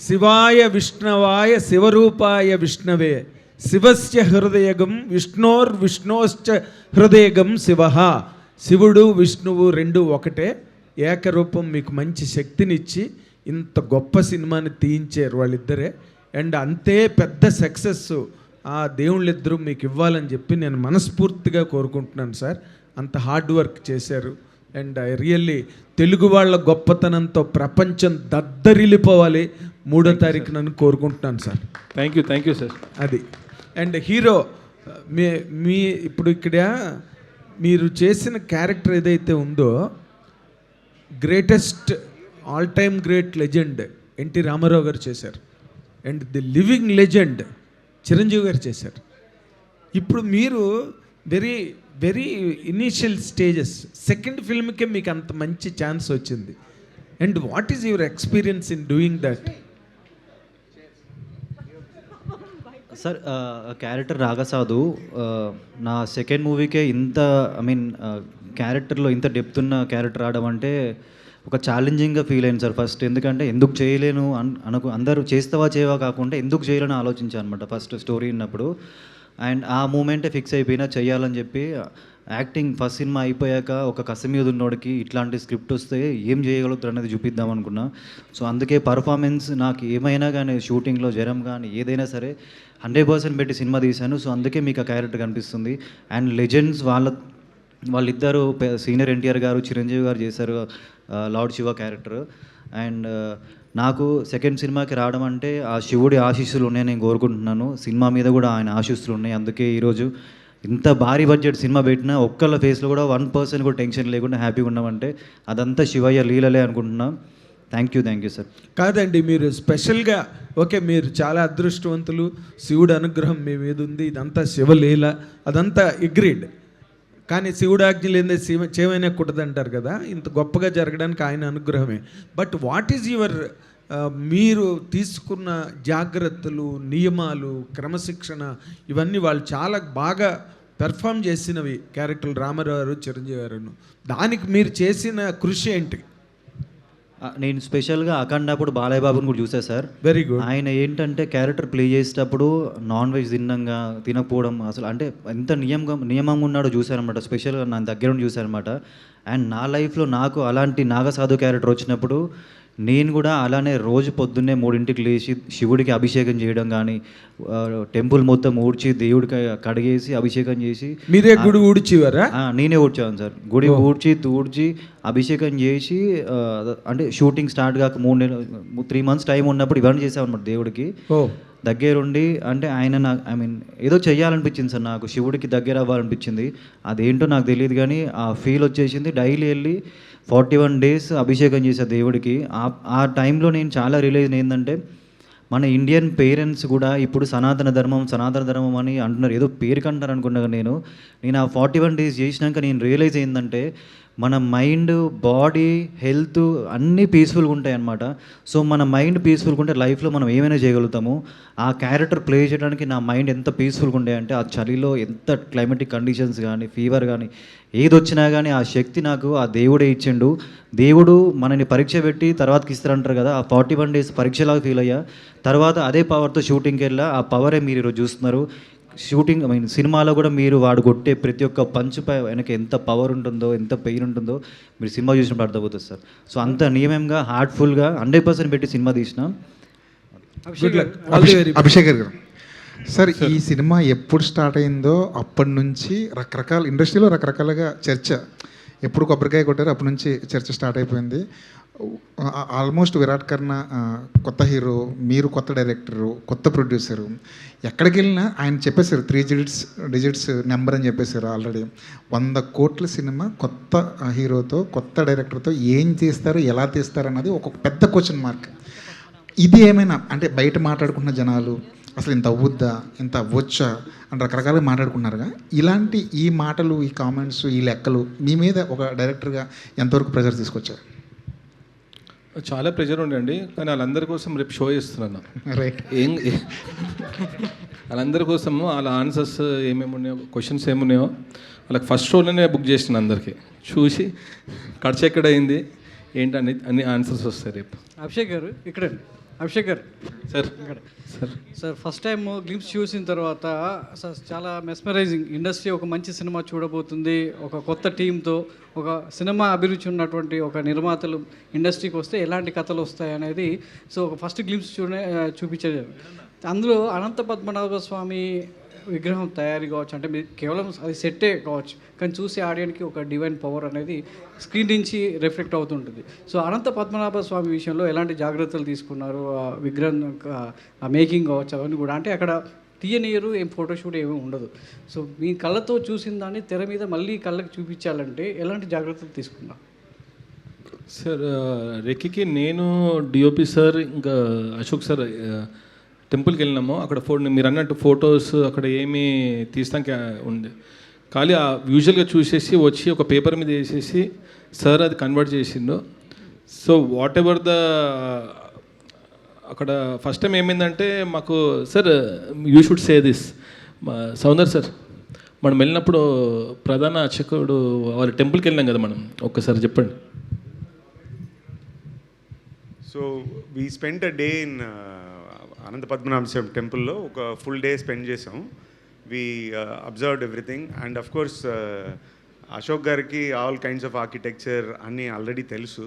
శివాయ విష్ణవాయ శివరూపాయ విష్ణవే శివస్య హృదయగం విష్ణోశ్చ హృదయగం శివ. శివుడు విష్ణువు రెండు ఒకటే, ఏకరూపం. మీకు మంచి శక్తినిచ్చి ఇంత గొప్ప సినిమాని తీయించారు వాళ్ళిద్దరే. అండ్ అంతే పెద్ద సక్సెస్ ఆ దేవుళ్ళిద్దరూ మీకు ఇవ్వాలని చెప్పి నేను మనస్ఫూర్తిగా కోరుకుంటున్నాను సార్. అంత హార్డ్ వర్క్ చేశారు. అండ్ ఐ రియల్లీ తెలుగు వాళ్ళ గొప్పతనంతో ప్రపంచం దద్దరిల్లిపోవాలి 3వ తారీఖున కోరుకుంటున్నాను సార్. Thank you sir. అది. అండ్ హీరో మీ ఇప్పుడు ఇక్కడ మీరు చేసిన క్యారెక్టర్ ఏదైతే ఉందో, greatest all time great legend NT Rama Rao చేశారు. And the living legend Chiranjeevi గారు చేశారు. ఇప్పుడు మీరు very very initial stages, second ఫిల్మ్కే మీకు అంత మంచి ఛాన్స్ వచ్చింది. And what is your experience in doing that? Sir, character రాగసాధు నా సెకండ్ మూవీకే ఇంత క్యారెక్టర్లో ఇంత డెప్త్ ఉన్న క్యారెక్టర్ రావడం అంటే ఒక ఛాలెంజింగ్గా ఫీల్ అయింది సార్. ఫస్ట్ ఎందుకంటే ఎందుకు చేయలేను అందరూ చేస్తావా చేయవా కాకుండా ఎందుకు చేయలేని ఆలోచించాను అనమాట ఫస్ట్ స్టోరీ విన్నప్పుడు. అండ్ ఆ మూమెంటే ఫిక్స్ అయిపోయినా చెయ్యాలని చెప్పి యాక్టింగ్ ఫస్ట్ సినిమా అయిపోయాక ఒక కసి మీద ఉన్నోడికి ఇట్లాంటి స్క్రిప్ట్ వస్తే ఏం చేయగలుగుతారు అనేది చూపిద్దాం అనుకున్నా. సో అందుకే పర్ఫార్మెన్స్ నాకు ఏమైనా కానీ షూటింగ్లో జ్వరం కానీ ఏదైనా సరే 100% పెట్టి సినిమా తీశాను. సో అందుకే మీకు ఆ క్యారెక్టర్ కనిపిస్తుంది. అండ్ లెజెండ్స్ వాళ్ళిద్దరూ సీనియర్ ఎన్టీఆర్ గారు, చిరంజీవి గారు చేశారు లార్డ్ శివ క్యారెక్టర్. అండ్ నాకు సెకండ్ సినిమాకి రావడం అంటే ఆ శివుడి ఆశీస్సులు ఉన్నాయని నేను కోరుకుంటున్నాను. సినిమా మీద కూడా ఆయన ఆశీస్సులు ఉన్నాయి. అందుకే ఈరోజు ఇంత భారీ బడ్జెట్ సినిమా పెట్టినా ఒక్కళ్ళ ఫేస్లో కూడా 1% కూడా టెన్షన్ లేకుండా హ్యాపీగా ఉన్నామంటే అదంతా శివయ్య లీలలే అనుకుంటున్నాం. Thank you sir. కాదండి, మీరు స్పెషల్గా ఓకే, మీరు చాలా అదృష్టవంతులు, శివుడు అనుగ్రహం మీ మీద ఉంది, ఇదంతా శివలీల, అదంతా అగ్రీడ్. కానీ శివుడు ఆజ్ఞ లేదే చేమైనా కుట్టదంటారు కదా, ఇంత గొప్పగా జరగడానికి ఆయన అనుగ్రహమే. బట్ వాట్ ఈజ్ యువర్ మీరు తీసుకున్న జాగ్రత్తలు, నియమాలు, క్రమశిక్షణ, ఇవన్నీ వాళ్ళు చాలా బాగా పెర్ఫామ్ చేసినవి క్యారెక్టర్లు రామారావు గారు, చిరంజీవి గారు. దానికి మీరు చేసిన కృషి ఏంటి? నేను స్పెషల్గా అఖండాపుడు బాలయ్య బాబుని కూడా చూసా సార్. Very good. ఆయన ఏంటంటే క్యారెక్టర్ ప్లే చేసేటప్పుడు నాన్ వెజ్ తినకపోవడం, అసలు అంటే ఎంత నియమంగా ఉన్నాడో చూశారనమాట. స్పెషల్గా నా దగ్గర ఉండి చూశారనమాట. అండ్ నా లైఫ్లో నాకు అలాంటి నాగసాధు క్యారెక్టర్ వచ్చినప్పుడు నేను కూడా అలానే రోజు పొద్దున్నే 3ంటికి లేచి శివుడికి అభిషేకం చేయడం కానీ, టెంపుల్ మొత్తం ఊడ్చి దేవుడికి కడిగేసి అభిషేకం చేసి. మీరే గుడి ఊడ్చివారా? నేనే ఊడ్చాను సార్. గుడి ఊడ్చి అభిషేకం చేసి, అంటే షూటింగ్ స్టార్ట్ కాక 3 మంత్స్ టైం ఉన్నప్పుడు ఇవన్నీ చేసామన్నమాట దేవుడికి దగ్గరుండి. అంటే ఆయన ఏదో చెయ్యాలనిపించింది సార్, నాకు శివుడికి దగ్గర అవ్వాలనిపించింది. అదేంటో నాకు తెలియదు కానీ ఆ ఫీల్ వచ్చేసింది. డైలీ వెళ్ళి 41 days అభిషేకం చేసే దేవుడికి. ఆ టైంలో నేను చాలా రియలైజ్ ఏంటంటే మన ఇండియన్ పేరెంట్స్ కూడా ఇప్పుడు సనాతన ధర్మం అని అంటున్నారు, ఏదో పేరుకి అంటారు అనుకున్నాను. నేను ఆ 41 days చేసినాక నేను రియలైజ్ ఏంటంటే మన మైండ్, బాడీ, హెల్త్ అన్నీ పీస్ఫుల్గా ఉంటాయి అన్నమాట. సో మన మైండ్ పీస్ఫుల్గా ఉంటే లైఫ్లో మనం ఏమైనా చేయగలుగుతాము. ఆ క్యారెక్టర్ ప్లే చేయడానికి నా మైండ్ ఎంత పీస్ఫుల్గా ఉండే అంటే, ఆ చలిలో ఎంత క్లైమేటిక్ కండిషన్స్ కానీ, ఫీవర్ కానీ ఏది వచ్చినా కానీ ఆ శక్తి నాకు ఆ దేవుడే ఇచ్చిండు. దేవుడు మనని పరీక్ష పెట్టి తర్వాతకి ఇస్తారంటారు కదా, ఆ 41 days పరీక్షలాగా ఫీల్ అయ్యా. తర్వాత అదే పవర్తో షూటింగ్కి వెళ్ళా. ఆ పవరే మీరు ఈరోజు చూస్తున్నారు. షూటింగ్ సినిమాలో కూడా మీరు వాడు కొట్టే ప్రతి ఒక్క పంచుపై వెనక ఎంత పవర్ ఉంటుందో, ఎంత పెయిన్ ఉంటుందో మీరు సినిమా చూసినప్పుడు అర్థమవుతుంది సార్. సో అంత నియమంగా, హార్ట్ఫుల్గా 100% పెట్టి సినిమా తీసినాం. అభిషేక్ గారు సార్, ఈ సినిమా ఎప్పుడు స్టార్ట్ అయిందో అప్పటి నుంచి రకరకాల ఇండస్ట్రీలో రకరకాలుగా చర్చ, ఎప్పుడు కొబ్బరికాయ కొట్టారో అప్పటి నుంచి చర్చ స్టార్ట్ అయిపోయింది. ఆల్మోస్ట్ విరాట్ కర్ణ కొత్త హీరో, మీరు కొత్త డైరెక్టరు, కొత్త ప్రొడ్యూసరు. ఎక్కడికి వెళ్ళినా ఆయన చెప్పేశారు 3 digits నెంబర్ అని చెప్పేశారు. ఆల్రెడీ 100 కోట్ల సినిమా కొత్త హీరోతో, కొత్త డైరెక్టర్తో ఏం తీస్తారు, ఎలా తీస్తారు అన్నది ఒక పెద్ద క్వశ్చన్ మార్క్. ఇది ఏమైనా అంటే బయట మాట్లాడుకున్న జనాలు అసలు ఇంత అవ్వుద్దా, ఇంత అవ్వచ్చా అని రకరకాలుగా మాట్లాడుకున్నారుగా, ఇలాంటి ఈ మాటలు, ఈ కామెంట్స్, ఈ లెక్కలు మీ మీద ఒక డైరెక్టర్గా ఎంతవరకు ప్రెజర్ తీసుకొచ్చారు? చాలా ప్రెజర్ ఉండండి, కానీ వాళ్ళందరి కోసం రేపు షో చేస్తున్నాను. రైట్. వాళ్ళందరి కోసము వాళ్ళ ఆన్సర్స్ ఏమేమి ఉన్నాయో, క్వశ్చన్స్ ఏమున్నాయో వాళ్ళకి ఫస్ట్ షోలోనే బుక్ చేసిన అందరికీ చూసి ఖర్చు ఎక్కడైంది ఏంటని అన్ని ఆన్సర్స్ వస్తాయి రేపు. అభిషేక్ గారు ఇక్కడ అభిషేక్ గారు sir sir first time glimpse చూసిన తర్వాత సార్ చాలా మెస్మరైజింగ్. ఇండస్ట్రీ ఒక మంచి సినిమా చూడబోతుంది, ఒక కొత్త టీంతో ఒక సినిమా అభిరుచి ఉన్నటువంటి ఒక నిర్మాతలు ఇండస్ట్రీకి వస్తే ఎలాంటి కథలు వస్తాయి అనేది సో ఒక ఫస్ట్ గ్లిమ్స్ చూపించారు. అందులో అనంత పద్మనాభ స్వామి విగ్రహం తయారీ కావచ్చు, అంటే మీరు కేవలం అది సెట్టే కావచ్చు, కానీ చూసే ఆడియన్కి ఒక డివైన్ పవర్ అనేది స్క్రీన్ నుంచి రిఫ్లెక్ట్ అవుతుంటుంది. సో అనంత పద్మనాభ స్వామి విషయంలో ఎలాంటి జాగ్రత్తలు తీసుకున్నారు, ఆ విగ్రహం ఆ మేకింగ్ కావచ్చు అవన్నీ కూడా, అంటే అక్కడ తీయనీయరు, ఏం ఫోటోషూట్ ఏమీ ఉండదు. సో మీ కళ్ళతో చూసిన దాన్ని తెర మీద మళ్ళీ కళ్ళకి చూపించాలంటే ఎలాంటి జాగ్రత్తలు తీసుకున్నారు? సార్ రెక్కికి నేను డిఓపి సార్ ఇంకా అశోక్ సార్ టెంపుల్కి వెళ్ళినాము. అక్కడ మీరు అన్నట్టు ఫొటోస్ అక్కడ ఏమీ తీస్తానికి ఉంది, ఖాళీ యూజువల్గా చూసేసి వచ్చి ఒక పేపర్ మీద వేసేసి సార్ అది కన్వర్ట్ చేసిండు. సో వాట్ ఎవర్ అక్కడ ఫస్ట్ టైం ఏమైందంటే మాకు sir you should say this Soundar sir, మనం వెళ్ళినప్పుడు ప్రధాన అర్చకుడు వాళ్ళ టెంపుల్కి వెళ్ళాం కదా మనం, ఒక్కసారి చెప్పండి. So we spent a day in Ananta Padmanabha Swamy టెంపుల్లో ఒక ఫుల్ డే స్పెండ్ చేసాం. We observed everything and of course Ashok గారికి ఆల్ కైండ్స్ ఆఫ్ ఆర్కిటెక్చర్ అన్నీ ఆల్రెడీ తెలుసు.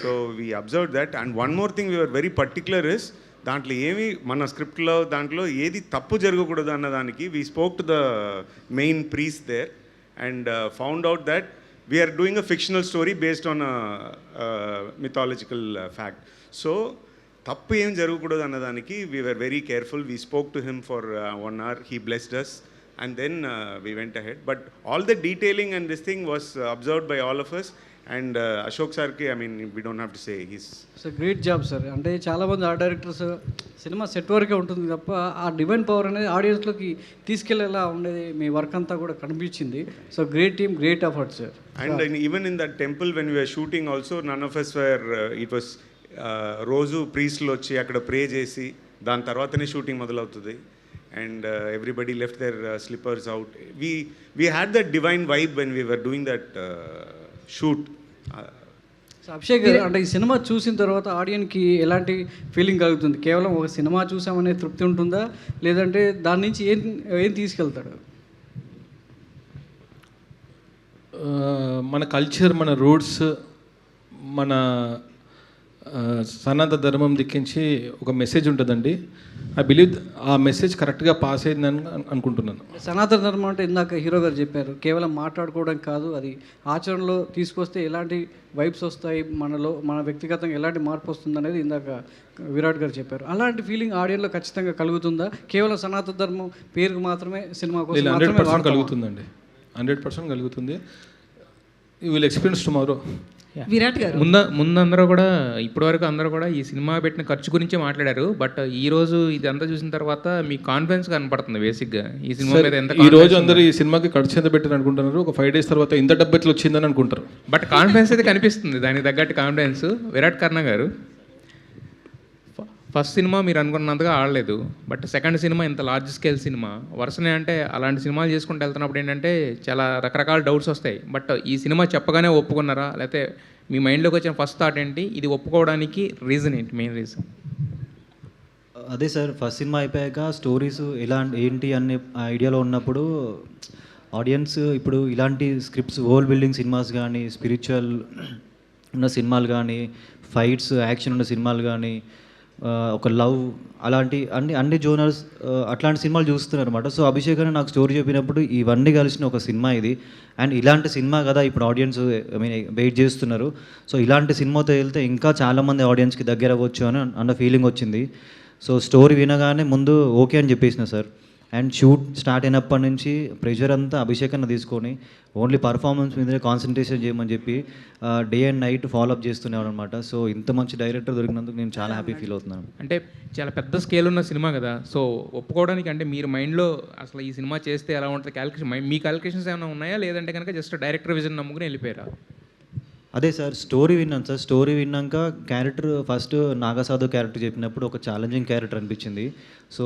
So we observe that and one more thing we're very particular is దాంట్లో ఏమి మన స్క్రిప్ట్లో దాంట్లో ఏది తప్పు జరగకూడదు అన్నదానికి we spoke to the main priest there and found out that we're doing a fictional story based on mythological fact. So తప్పు ఏం జరగకూడదు అన్నదానికి we're very careful. We spoke to him for 1 hour, he blessed us and then we went ahead. But all the detailing and this thing was observed by all of us and Ashok sir ki I mean we don't have to say he's so great job sir. అంటే చాలామంది art directors cinema set వరకే ఉంటుంది తప్ప ఆ divine power అనేది ఆడియన్స్లోకి తీసుకెళ్లేలా ఉండేది, మీ work అంతా కూడా కనిపించింది. So great team, great effort sir. and even in that temple when we were shooting also none of us were it was రోజు ప్రీస్ట్లు వచ్చి అక్కడ ప్రే చేసి దాని తర్వాతనే షూటింగ్ మొదలవుతుంది and everybody left their slippers out. We had that divine vibe when we were doing that shoot. So Abhishek గారు, అంటే ఈ సినిమా చూసిన తర్వాత ఆడియన్కి ఎలాంటి ఫీలింగ్ కలుగుతుంది? కేవలం ఒక సినిమా చూసామనే తృప్తి ఉంటుందా, లేదంటే దాని నుంచి ఏం తీసుకెళ్తాడు? మన కల్చర్, మన రూట్స్, మన సనాతన ధర్మం దిక్కించి ఒక మెసేజ్ ఉంటుందండి. ఐ బిలీవ్ ఆ మెసేజ్ కరెక్ట్గా పాస్ అయిందని అనుకుంటున్నాను. సనాతన ధర్మం అంటే ఇందాక హీరో గారు చెప్పారు, కేవలం మాట్లాడుకోవడం కాదు, అది ఆచరణలో తీసుకొస్తే ఎలాంటి వైబ్స్ వస్తాయి, మనలో మన వ్యక్తిగతంగా ఎలాంటి మార్పు వస్తుంది అనేది ఇందాక విరాట్ గారు చెప్పారు. అలాంటి ఫీలింగ్ ఆడియన్లో ఖచ్చితంగా కలుగుతుందా? కేవలం సనాతన ధర్మం పేరుకు మాత్రమే సినిమా కోసం 100% కలుగుతుందండి, 100% కలుగుతుంది. You will experience tomorrow. Virat గారు, ముందు అందరూ కూడా ఇప్పటివరకు అందరూ కూడా ఈ సినిమా పెట్టిన ఖర్చు గురించే మాట్లాడారు. బట్ ఈ రోజు ఇదంతా చూసిన తర్వాత మీ కాన్ఫిడెన్స్ కనపడుతుంది బేసిక్గా ఈ సినిమా మీద. ఎంత ఈ రోజు అందరూ ఈ సినిమాకి ఖర్చు ఎంత పెట్టారు అనుకుంటున్నారు, ఒక 5 days తర్వాత ఇంత డబ్బు ఎట్లా వచ్చిందని అనుకుంటారు. బట్ కాన్ఫిడెన్స్ అయితే కనిపిస్తుంది, దానికి తగ్గట్టు కాన్ఫిడెన్స్. విరాట్ కర్ణ గారు, ఫస్ట్ సినిమా మీరు అనుకున్నంతగా ఆడలేదు, బట్ సెకండ్ సినిమా ఇంత లార్జ్ స్కేల్ సినిమా వరుసనే, అంటే అలాంటి సినిమాలు చేసుకుంటూ వెళ్తున్నప్పుడు ఏంటంటే చాలా రకరకాల డౌట్స్ వస్తాయి. బట్ ఈ సినిమా చెప్పగానే ఒప్పుకున్నారా, లేకపోతే మీ మైండ్లోకి వచ్చిన ఫస్ట్ థాట్ ఏంటి, ఇది ఒప్పుకోవడానికి రీజన్ ఏంటి, మెయిన్ రీజన్? అదే సార్, ఫస్ట్ సినిమా అయిపోయాక స్టోరీస్ ఏంటి అనే ఐడియాలో ఉన్నప్పుడు ఆడియన్స్ ఇప్పుడు ఇలాంటి స్క్రిప్ట్స్, వరల్డ్ బిల్డింగ్ సినిమాస్ కానీ, స్పిరిచువల్ ఉన్న సినిమాలు కానీ, ఫైట్స్, యాక్షన్ ఉన్న సినిమాలు కానీ, ఒక లవ్, అలాంటి అన్ని జోనర్స్ అట్లాంటి సినిమాలు చూస్తున్నారు అనమాట. సో అభిషేక్ అని నాకు స్టోరీ చెప్పినప్పుడు ఇవన్నీ కలిసిన ఒక సినిమా ఇది, అండ్ ఇలాంటి సినిమా కదా ఇప్పుడు ఆడియన్స్ వెయిట్ చేస్తున్నారు. సో ఇలాంటి సినిమాతో వెళ్తే ఇంకా చాలామంది ఆడియన్స్కి దగ్గర అవ్వచ్చు అన్న ఫీలింగ్ వచ్చింది. సో స్టోరీ వినగానే ముందు ఓకే అని చెప్పేసిన సార్. అండ్ షూట్ స్టార్ట్ అయినప్పటి నుంచి ప్రెషర్ అంతా అభిషేక్ అన్న తీసుకొని ఓన్లీ పర్ఫార్మెన్స్ మీదనే కాన్సన్ట్రేషన్ చేయమని చెప్పి డే అండ్ నైట్ ఫాలోఅప్ చేస్తున్నాను అనమాట. సో ఇంత మంచి డైరెక్టర్ దొరికినందుకు నేను చాలా హ్యాపీ ఫీల్ అవుతున్నాను. అంటే చాలా పెద్ద స్కేల్ ఉన్న సినిమా కదా, సో ఒప్పుకోవడానికి అంటే మీరు మైండ్లో అసలు ఈ సినిమా చేస్తే ఎలా ఉంటుంది క్యాలిక్యులేషన్, మీ క్యాలిక్యులేషన్స్ ఏమైనా ఉన్నాయా, లేదంటే కనుక జస్ట్ డైరెక్టర్ విజన్ నమ్ముకుని వెళ్ళిపోయారా? అదే సార్ స్టోరీ విన్నాను సార్. స్టోరీ విన్నాక క్యారెక్టర్ ఫస్ట్ నాగసాధు క్యారెక్టర్ చెప్పినప్పుడు ఒక ఛాలెంజింగ్ క్యారెక్టర్ అనిపించింది. సో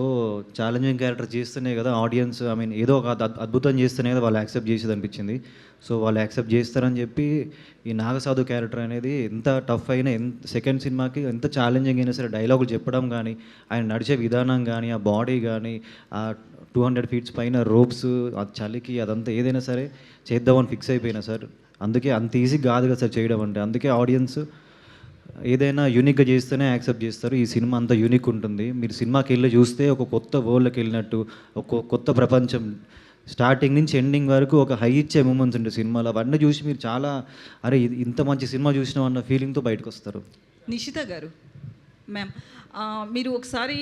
ఛాలెంజింగ్ క్యారెక్టర్ చేస్తేనే కదా ఆడియన్స్ ఏదో ఒక అద్భుతం చేస్తేనే కదా వాళ్ళు యాక్సెప్ట్ చేసేది అనిపించింది. సో వాళ్ళు యాక్సెప్ట్ చేస్తారని చెప్పి ఈ నాగసాధు క్యారెక్టర్ అనేది ఎంత టఫ్ అయినా సెకండ్ సినిమాకి ఎంత ఛాలెంజింగ్ అయినా సరే డైలాగులు చెప్పడం కానీ, ఆయన నడిచే విధానం కానీ, ఆ బాడీ కానీ, ఆ 200 feet పైన రోప్స్, ఆ చలికి అదంతా ఏదైనా సరే చేద్దామని ఫిక్స్ అయిపోయినా సార్. అందుకే అంత ఈజీ కాదు కదా సార్ చేయడం అంటే. అందుకే ఆడియన్స్ ఏదైనా యూనిక్గా చేస్తేనే యాక్సెప్ట్ చేస్తారు. ఈ సినిమా అంత యూనిక్ ఉంటుంది. మీరు సినిమాకి వెళ్ళి చూస్తే ఒక కొత్త వరల్డ్కి వెళ్ళినట్టు, ఒక కొత్త ప్రపంచం స్టార్టింగ్ నుంచి ఎండింగ్ వరకు ఒక హై ఇచ్చే మూమెంట్స్ ఉంటాయి సినిమాలో. అవన్నీ చూసి మీరు చాలా అరే ఇంత మంచి సినిమా చూసినాం అన్న ఫీలింగ్తో బయటకు వస్తారు. నిషిత గారు మ్యామ్, మీరు ఒకసారి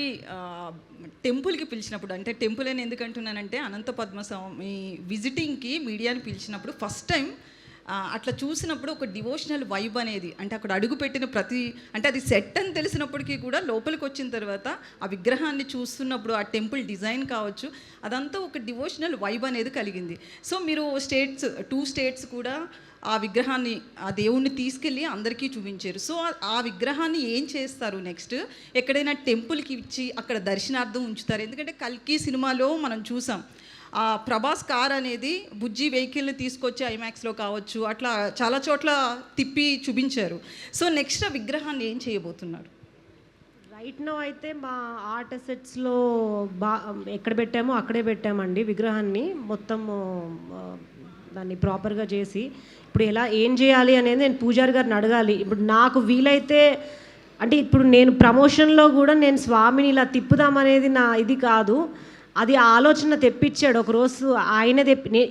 టెంపుల్కి పిలిచినప్పుడు, అంటే టెంపుల్ అని ఎందుకంటున్నానంటే అనంత పద్మస్వామి విజిటింగ్కి మీడియాని పిలిచినప్పుడు ఫస్ట్ టైం అట్లా చూసినప్పుడు ఒక డివోషనల్ వైబ్ అనేది, అంటే అక్కడ అడుగు పెట్టిన అంటే అది సెట్ అని తెలిసినప్పటికీ కూడా లోపలికి వచ్చిన తర్వాత ఆ విగ్రహాన్ని చూస్తున్నప్పుడు ఆ టెంపుల్ డిజైన్ కావచ్చు, అదంతా ఒక డివోషనల్ వైబ్ అనేది కలిగింది. సో మీరు 2 స్టేట్స్ కూడా ఆ విగ్రహాన్ని, ఆ దేవుణ్ణి తీసుకెళ్ళి అందరికీ చూపించారు. సో ఆ విగ్రహాన్ని ఏం చేస్తారు నెక్స్ట్? ఎక్కడైనా టెంపుల్కి ఇచ్చి అక్కడ దర్శనార్థం ఉంచుతారు? ఎందుకంటే కల్కి సినిమాలో మనం చూసాం, ఆ ప్రభాస్ కార్ అనేది బుజ్జి వెహికల్ని తీసుకొచ్చి ఐమాక్స్లో కావచ్చు అట్లా చాలా చోట్ల తిప్పి చూపించారు. సో నెక్స్ట్ ఆ విగ్రహాన్ని ఏం చేయబోతున్నారు? రైట్ నో అయితే మా ఆర్ట్ అసెట్స్లో ఎక్కడ పెట్టామో అక్కడే పెట్టామండి విగ్రహాన్ని. మొత్తము దాన్ని ప్రాపర్గా చేసి ఇప్పుడు ఏం చేయాలి అనేది నేను పూజారి గారిని అడగాలి. ఇప్పుడు నాకు వీలైతే, అంటే ఇప్పుడు నేను ప్రమోషన్లో కూడా నేను స్వామిని ఇలా తిప్పుదామనేది నా ఇది కాదు, అది ఆలోచన తెప్పించాడు ఒకరోజు ఆయన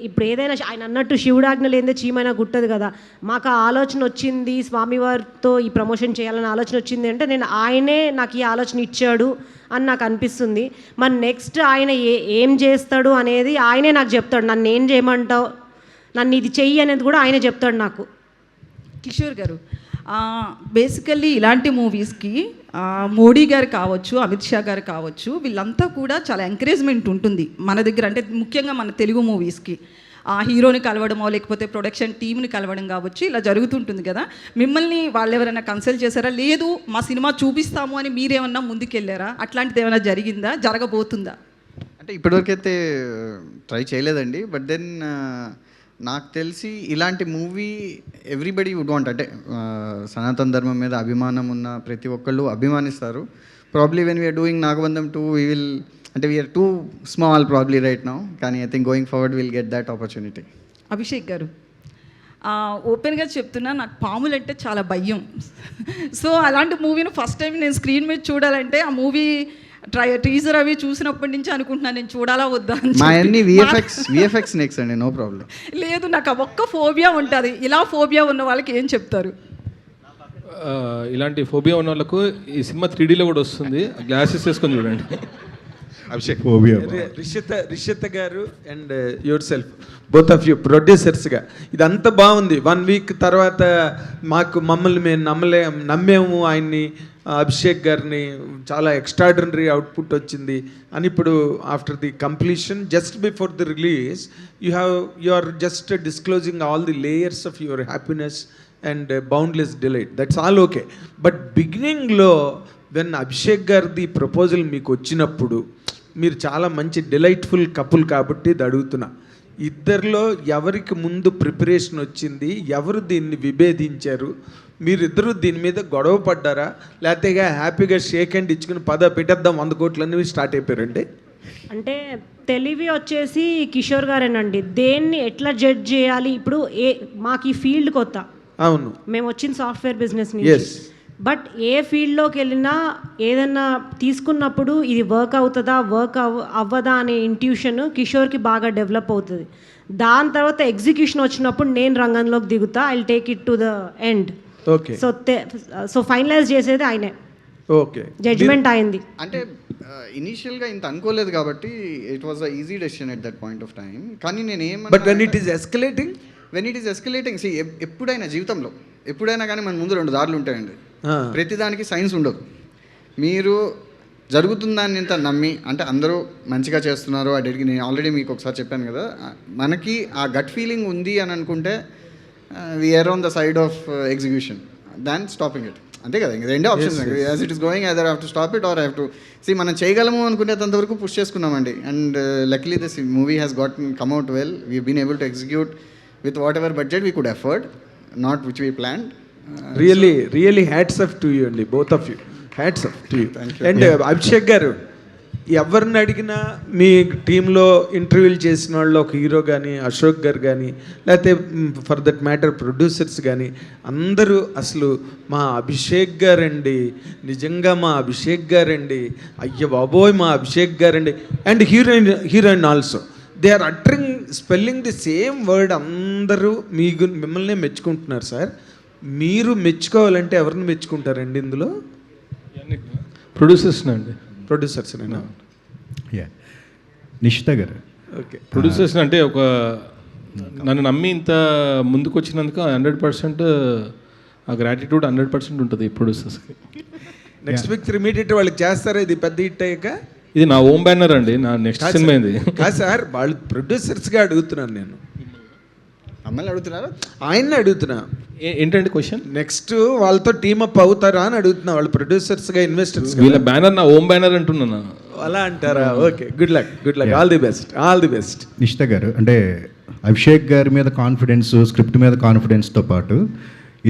ఇప్పుడు ఏదైనా ఆయన అన్నట్టు శివుడాజ్ఞ లేదే చీమైనా గుట్టదు కదా. మాకు ఆ ఆలోచన వచ్చింది, స్వామివారితో ఈ ప్రమోషన్ చేయాలని ఆలోచన వచ్చింది అంటే ఆయనే నాకు ఈ ఆలోచన ఇచ్చాడు అని నాకు అనిపిస్తుంది. మరి నెక్స్ట్ ఆయన ఏం చేస్తాడు అనేది ఆయనే నాకు చెప్తాడు. నన్ను ఏం చేయమంటావు, నన్ను ఇది చెయ్యి అనేది కూడా ఆయనే చెప్తాడు నాకు. కిషోర్ గారు, బేసికల్లీ ఇలాంటి మూవీస్కి మోడీ గారు కావచ్చు, అమిత్ షా గారు కావచ్చు, వీళ్ళంతా కూడా చాలా ఎంకరేజ్మెంట్ ఉంటుంది మన దగ్గర. అంటే ముఖ్యంగా మన తెలుగు మూవీస్కి ఆ హీరోని కలవడమో లేకపోతే ప్రొడక్షన్ టీమ్ని కలవడం కావచ్చు, ఇలా జరుగుతుంటుంది కదా. మిమ్మల్ని వాళ్ళు ఎవరైనా కన్సల్ట్ చేశారా? లేదు మా సినిమా చూపిస్తాము అని మీరేమన్నా ముందుకెళ్ళారా? అట్లాంటిది ఏమైనా జరిగిందా, జరగబోతుందా? అంటే ఇప్పటివరకు అయితే ట్రై చేయలేదండి. బట్ దెన్ నాకు తెలిసి ఇలాంటి మూవీ ఎవ్రీబడి వుడ్ వాంట్, అంటే సనాతన ధర్మం మీద అభిమానం ఉన్న ప్రతి ఒక్కళ్ళు అభిమానిస్తారు. Probably when we're doing Nagabandham 2 we will, అంటే we're too small probably right now, కానీ I think going forward will get that opportunity. Abhishek గారు, ఓపెన్గా చెప్తున్నా, నాకు పాములు అంటే చాలా భయం. సో అలాంటి మూవీని ఫస్ట్ టైం నేను స్క్రీన్ మీద చూడాలంటే ఆ మూవీ టీజర్ అవి చూసినప్పటి నుంచి అనుకుంటున్నాను నేను చూడాలా వద్దా అని. మా అన్ని విఎఫ్ఎక్స్ నెక్స్ట్ అండి, నో ప్రాబ్లం. లేదు, నాకు ఒక్క ఫోబియా ఉంటుంది. ఇలా ఫోబియా ఉన్న వాళ్ళకి ఏం చెప్తారు? ఇలాంటి ఫోబియా ఉన్న వాళ్ళకు ఈ సినిమా 3Dలో కూడా వస్తుంది, గ్లాసెస్ వేసుకొని చూడండి. అభిషేక్ ఫోబియా. రిషిత గారు and yourself, both of you ప్రొడ్యూసర్స్గా ఇదంతా బాగుంది. 1 week తర్వాత మమ్మల్ని మేము నమ్మేము ఆయన్ని, అభిషేక్ గారిని, చాలా ఎక్స్ట్రాడినరీ అవుట్పుట్ వచ్చింది అని. ఇప్పుడు after the completion, just before the release, you are just disclosing all the layers of your happiness and boundless delight. That's all okay. But బిగినింగ్లో వెన్ అభిషేక్ గారిది ప్రపోజల్ మీకు వచ్చినప్పుడు, మీరు చాలా మంచి డిలైట్ఫుల్ కపుల్ కాబట్టి ఇది అడుగుతున్నా, ఇద్దరిలో ఎవరికి ముందు ప్రిపరేషన్ వచ్చింది, ఎవరు దీన్ని విభేదించారు, మీరిద్దరూ దీని మీద గొడవ పడ్డారా, లేకపోతే హ్యాపీగా షేక్ హ్యాండ్ ఇచ్చుకుని పెట్టేద్దాం 100 కోట్లన్నీ స్టార్ట్ అయిపోయారండి? అంటే తెలివి వచ్చేసి కిషోర్ గారేనండి. దేన్ని ఎట్లా జడ్జ్ చేయాలి, ఇప్పుడు మాకు ఈ ఫీల్డ్ కొత్త. అవును, మేము వచ్చిన సాఫ్ట్వేర్ బిజినెస్ నుంచి. బట్ ఏ ఫీల్డ్లోకి వెళ్ళినా ఏదన్నా తీసుకున్నప్పుడు ఇది వర్క్ అవుతుందా అవ్వదా అనే ఇంట్యూషన్ కిషోర్కి బాగా డెవలప్ అవుతుంది. దాని తర్వాత ఎగ్జిక్యూషన్ వచ్చినప్పుడు నేను రంగంలోకి దిగుతా, I take it to the end. Okay. So finalize చేసేది ఆయనే. ఓకే, జడ్జ్మెంట్ అయింది. అంటే ఇనీషియల్గా ఇంత అనుకోలేదు కాబట్టి it was a easy decision at that point of time. కానీ నేను but when it is escalating, ఎప్పుడైనా జీవితంలో ఎప్పుడైనా కానీ మన ముందు 2 దారులు ఉంటాయండి. ప్రతిదానికి సైన్స్ ఉండదు. మీరు జరుగుతుందాన్ని ఇంత నమ్మి, అంటే అందరూ మంచిగా చేస్తున్నారు అడిగి, నేను ఆల్రెడీ మీకు ఒకసారి చెప్పాను కదా, మనకి ఆ గట్ ఫీలింగ్ ఉంది అని అనుకుంటే we're on the side of execution than stopping it. అంతే కదా, ఇంక రెండే options. As it is going either have to stop it or have to see మనం చేయగలము అనుకునేంత వరకు పుష్ చేసుకున్నామండి. And luckily this movie has got come out well. We been able to execute with whatever budget we could afford, not which we plan. Really hats off to you అండి, both of you, hats off to you. And Abhishek గారు, ఎవరిని అడిగినా మీ టీంలో ఇంటర్వ్యూలు చేసిన వాళ్ళు, ఒక hero కానీ, అశోక్ గారు కానీ, లేకపోతే ఫర్ దట్ మ్యాటర్ ప్రొడ్యూసర్స్ కానీ, అందరూ అసలు మా అభిషేక్ గారండి, నిజంగా మా అభిషేక్ గారండి, అయ్య బాబోయ్ మా అభిషేక్ గారండి, and heroine also they are uttering spelling the same word. అందరూ మిమ్మల్ని మెచ్చుకుంటున్నారు సార్. మీరు మెచ్చుకోవాలంటే ఎవరిని మెచ్చుకుంటారండి ఇందులో? ప్రొడ్యూసర్స్ అండి. ప్రొడ్యూసర్స్ నిషిత గారు. ఓకే, ప్రొడ్యూసర్స్ అంటే ఒక నన్ను నమ్మి ఇంత ముందుకు వచ్చినందుకు 100% ఆ గ్రాటిట్యూడ్ 100% ఉంటుంది ఈ ప్రొడ్యూసర్స్కి. నెక్స్ట్ వీక్ 3 మీట్ వాళ్ళకి చేస్తారా ఇది పెద్ద హిట్ అయ్యాక? ఇది నా ఓమ్ బ్యానర్ అండి, నా నెక్స్ట్ సినిమా ఇది. కాదు సార్, వాళ్ళు ప్రొడ్యూసర్స్గా అడుగుతున్నాను నేను. అమ్మాయిని అడుగుతున్నారు, ఆయన్ని అడుగుతున్నా. ఏంటంటే క్వశ్చన్? నెక్స్ట్ వాళ్ళతో టీమప్ అవుతారా అని అడుగుతున్నా. వాళ్ళు ప్రొడ్యూసర్స్గా, ఇన్వెస్టర్స్. వీళ్ళ బ్యానర్ నా ఓమ్ బ్యానర్ అంటున్నాను. అలా అంటారా? Okay, good luck, all the best. Nishitha గారు, అంటే అభిషేక్ గారి మీద కాన్ఫిడెన్స్, స్క్రిప్ట్ మీద కాన్ఫిడెన్స్తో పాటు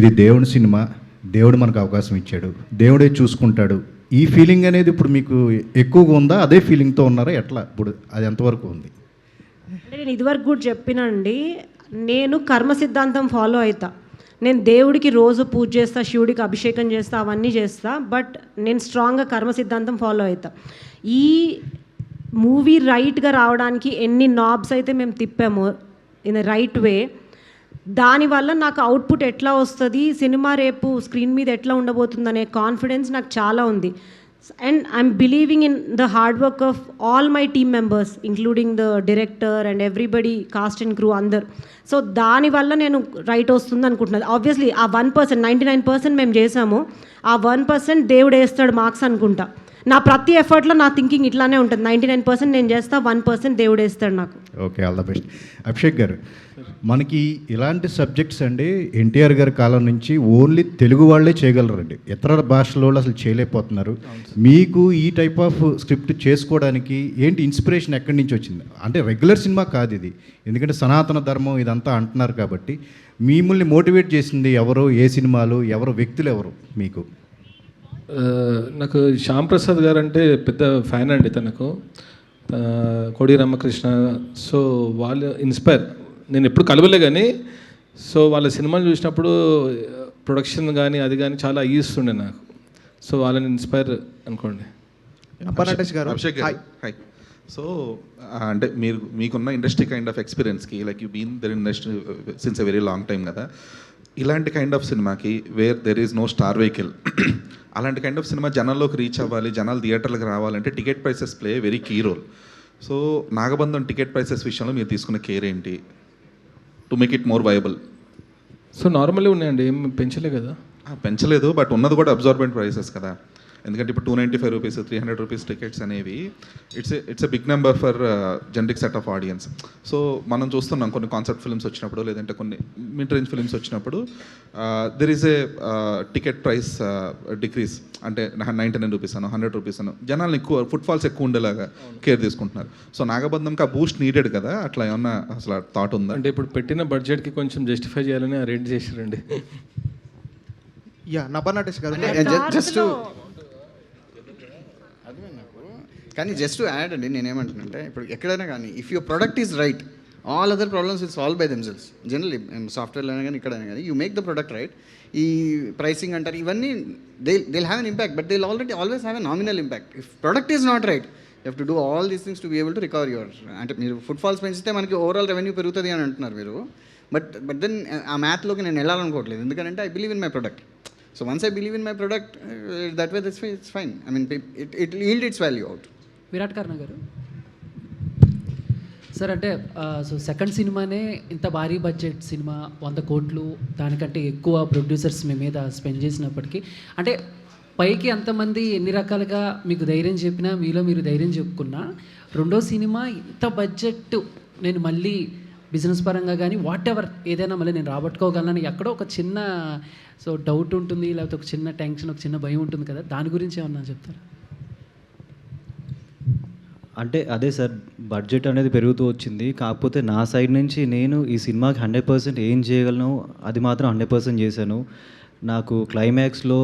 ఇది దేవుని సినిమా, దేవుడు మనకు అవకాశం ఇచ్చాడు, దేవుడే చూసుకుంటాడు, ఈ ఫీలింగ్ అనేది ఇప్పుడు మీకు ఎక్కువగా ఉందా? అదే ఫీలింగ్తో ఉన్నారా? ఎట్లా ఇప్పుడు అది ఎంతవరకు ఉంది? అంటే నేను ఇదివరకు కూడా చెప్పినండి, నేను కర్మ సిద్ధాంతం ఫాలో అవుతా. నేను దేవుడికి రోజు పూజ చేస్తా, శివుడికి అభిషేకం చేస్తా, అవన్నీ చేస్తా. బట్ నేను స్ట్రాంగ్గా కర్మ సిద్ధాంతం ఫాలో అవుతా. ఈ మూవీ రైట్గా రావడానికి ఎన్ని నాబ్స్ అయితే మేము తిప్పామో ఇన్ ద రైట్ వే, దానివల్ల నాకు అవుట్పుట్ ఎట్లా వస్తుంది, సినిమా రేపు స్క్రీన్ మీద ఎట్లా ఉండబోతుందనే కాన్ఫిడెన్స్ నాకు చాలా ఉంది. And I'm believing in the hard work of all my team members, including the director and everybody, cost and crew అందరు. సో దానివల్ల నేను రైట్ వస్తుంది అనుకుంటున్నాను. ఆబ్వియస్లీ ఆ 1%, 99% మేము చేసాము, ఆ 1% దేవుడు వేస్తాడు మార్క్స్ అనుకుంటా. నా ప్రతి ఎఫర్ట్లో నా థింకింగ్ ఇట్లానే ఉంటుంది. 99% నేను చేస్తా, 1% దేవుడు వేస్తాడు నాకు. Okay, all the best. Abhishek గారు, మనకి ఇలాంటి సబ్జెక్ట్స్ అండి ఎన్టీఆర్ గారి కాలం నుంచి ఓన్లీ తెలుగు వాళ్ళే చేయగలరండి, ఇతర భాషలో అసలు చేయలేకపోతున్నారు. మీకు ఈ టైప్ ఆఫ్ స్క్రిప్ట్ చేసుకోవడానికి ఏంటి ఇన్స్పిరేషన్, ఎక్కడి నుంచి వచ్చింది? అంటే రెగ్యులర్ సినిమా కాదు ఇది, ఎందుకంటే సనాతన ధర్మం ఇదంతా అంటున్నారు కాబట్టి. మిమ్మల్ని మోటివేట్ చేసింది ఎవరు, ఏ సినిమాలు, ఎవరు, వ్యక్తులు ఎవరు మీకు? నాకు శ్యామ్ ప్రసాద్ గారు అంటే పెద్ద ఫ్యాన్ అండి, తనకు కోడి రామకృష్ణ. సో వాళ్ళు ఇన్స్పైర్, నేను ఎప్పుడు కలవలే కానీ సో వాళ్ళ సినిమాలు చూసినప్పుడు ప్రొడక్షన్ కానీ అది కానీ చాలా ఈస్తుండే నాకు. సో వాళ్ళని ఇన్స్పైర్ అనుకోండి. అభిషేక్ గారు, హాయ్. సో అంటే మీకున్న ఇండస్ట్రీ కైండ్ ఆఫ్ ఎక్స్పీరియన్స్కి, like you been there industry since a very long time కదా, ఇలాంటి కైండ్ ఆఫ్ సినిమాకి where there is no star vehicle, అలాంటి కైండ్ ఆఫ్ సినిమా జనాల్లోకి రీచ్ అవ్వాలి, జనాలు థియేటర్లకు రావాలంటే ticket prices play very key role. So Nagabandham ticket prices విషయంలో మీరు తీసుకున్న కేర్ ఏంటి to make it more viable? So normally ఉన్నాయండి, ఏం పెంచలే కదా. పెంచలేదు, బట్ ఉన్నది కూడా అబ్జార్బెంట్ ప్రైసెస్ కదా. ఎందుకంటే ఇప్పుడు 295 రూపీస్, 300 రూపీస్ టికెట్స్ అనేవి it's a big number for generic set of audience. So మనం చూస్తున్నాం కొన్ని కాన్సెప్ట్ ఫిల్మ్స్ వచ్చినప్పుడు, లేదంటే కొన్ని మిడ్ రేంజ్ ఫిల్మ్స్ వచ్చినప్పుడు there is a ticket price decrease, అంటే 99 రూపీస్ అను, 100 రూపీస్ అను, జనాలు ఎక్కువ ఫుట్ఫాల్స్ ఎక్కువ ఉండేలాగా కేర్ తీసుకుంటున్నారు. సో నాగబంధంకి ఆ బూస్ట్ నీడెడ్ కదా, అట్లా ఏమన్నా అసలు థాట్ ఉందా? అంటే ఇప్పుడు పెట్టిన బడ్జెట్కి కొంచెం జస్టిఫై చేయాలని రేట్ చేశారండి. కానీ జస్ట్ టు యాడ్ అండి, నేనేమంటానంటే ఇప్పుడు ఎక్కడైనా కానీ if your product is right, all other problems will solve by themselves. Generally సాఫ్ట్వేర్లో అయినా కానీ ఎక్కడైనా కానీ you make the product right. ఈ ప్రైసింగ్ అంటారు ఇవన్నీ they have an impact, but they always have a nominal impact. If product is not right, you have to do all these things to be able to recover your. అంటే మీరు footfalls పెంచితే మనకి overall revenue పెరుగుతుంది అని అంటున్నారు మీరు, but then ఆ మ్యాథ్లోకి నేను వెళ్ళాలనుకోవట్లేదు, ఎందుకంటే I believe in my product. So once I believe in my product, that way it's fine. I mean it yield its value out. Virat Karna గారు సార్, అంటే సో సెకండ్ సినిమానే ఇంత భారీ బడ్జెట్ సినిమా, 100 కోట్లు దానికంటే ఎక్కువ ప్రొడ్యూసర్స్ మీ మీద స్పెండ్ చేసినప్పటికీ, అంటే పైకి అంతమంది ఎన్ని రకాలుగా మీకు ధైర్యం చెప్పినా, మీలో మీరు ధైర్యం చెప్పుకున్నా, రెండో సినిమా ఇంత బడ్జెట్ నేను మళ్ళీ బిజినెస్ పరంగా కానీ వాట్ ఎవర్ ఏదైనా మళ్ళీ నేను రాబట్టుకోగలనని ఎక్కడో ఒక చిన్న సో డౌట్ ఉంటుంది, లేకపోతే ఒక చిన్న టెన్షన్, ఒక చిన్న భయం ఉంటుంది కదా, దాని గురించి ఏమన్నా చెప్తారా? అంటే అదే సార్, బడ్జెట్ అనేది పెరుగుతూ వచ్చింది. కాకపోతే నా సైడ్ నుంచి నేను ఈ సినిమాకి 100% ఏం చేయగలను అది మాత్రం 100% చేశాను. నాకు క్లైమాక్స్లో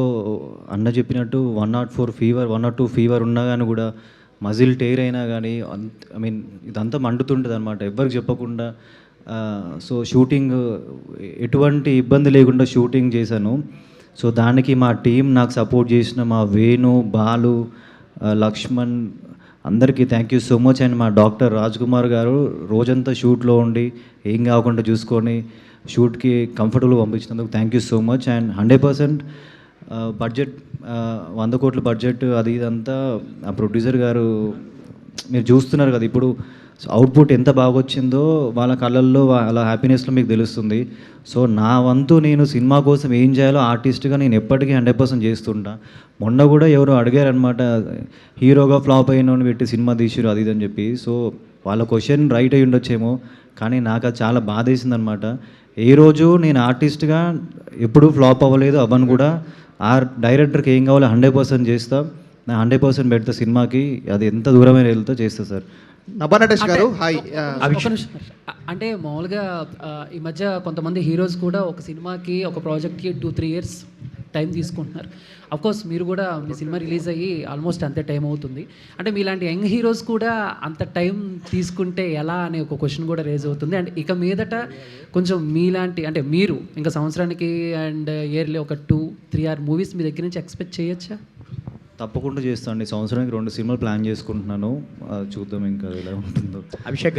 అన్న చెప్పినట్టు 104 ఫీవర్ 102 ఫీవర్ ఉన్నా కానీ కూడా మజిల్ టేర్ అయినా కానీ ఐ మీన్ ఇదంతా మండుతుంటుంది అనమాట, ఎవ్వరికి చెప్పకుండా. సో షూటింగ్ ఎటువంటి ఇబ్బంది లేకుండా షూటింగ్ చేశాను. సో దానికి మా టీం నాకు సపోర్ట్ చేసిన మా వేణు, బాలు, లక్ష్మణ్ అందరికీ thank you so much. And మా డాక్టర్ రాజ్ కుమార్ గారు రోజంతా షూట్లో ఉండి ఏం కాకుండా చూసుకొని షూట్కి కంఫర్టబుల్గా పంపించినందుకు thank you so much. And 100% budget 100 కోట్ల బడ్జెట్ అది ఇదంతా ఆ ప్రొడ్యూసర్ గారు మీరు చూస్తున్నారు కదా ఇప్పుడు అవుట్పుట్ ఎంత బాగా వచ్చిందో వాళ్ళ కళ్ళల్లో వాళ్ళ హ్యాపీనెస్లో మీకు తెలుస్తుంది. సో నా వంతు నేను సినిమా కోసం ఏం చేయాలో ఆర్టిస్ట్గా నేను ఎప్పటికీ 100% చేస్తుంటా. మొన్న కూడా ఎవరు అడిగారనమాట, హీరోగా ఫ్లాప్ అయిన పెట్టి సినిమా తీసిరు అది ఇదని చెప్పి. సో వాళ్ళ క్వశ్చన్ రైట్ అయ్యి ఉండొచ్చేమో, కానీ నాకు అది చాలా బాధ వేసిందనమాట. ఏ రోజు నేను ఆర్టిస్ట్గా ఎప్పుడూ ఫ్లాప్ అవ్వలేదు, అవ్వను కూడా. ఆ డైరెక్టర్కి ఏం కావాలో 100% చేస్తా, నా 100% పెడతా సినిమాకి, అది ఎంత దూరమైన వెళ్తా చేస్తా సార్. నటేష్ గారు హాయ్. అంటే మామూలుగా ఈ మధ్య కొంతమంది హీరోస్ కూడా ఒక సినిమాకి ఒక ప్రాజెక్ట్కి 2-3 ఇయర్స్ టైం తీసుకుంటున్నారు. అఫ్కోర్స్ మీరు కూడా మీ సినిమా రిలీజ్ అయ్యి ఆల్మోస్ట్ అంతే టైం అవుతుంది. అంటే మీలాంటి యంగ్ హీరోస్ కూడా అంత టైం తీసుకుంటే ఎలా అనే ఒక క్వశ్చన్ కూడా రేజ్ అవుతుంది. అండ్ ఇక మీదట కొంచెం మీలాంటి అంటే మీరు ఇంకా సంవత్సరానికి అండ్ ఇయర్లీ ఒక 2-3 మూవీస్ మీ దగ్గర నుంచి ఎక్స్పెక్ట్ చేయొచ్చా? తప్పకుండా చేస్తాను. సంవత్సరానికి 2 సినిమాలు ప్లాన్ చేసుకుంటున్నాను, చూద్దాం ఇంకా ఎలా ఉంటుందో. అభిషేక్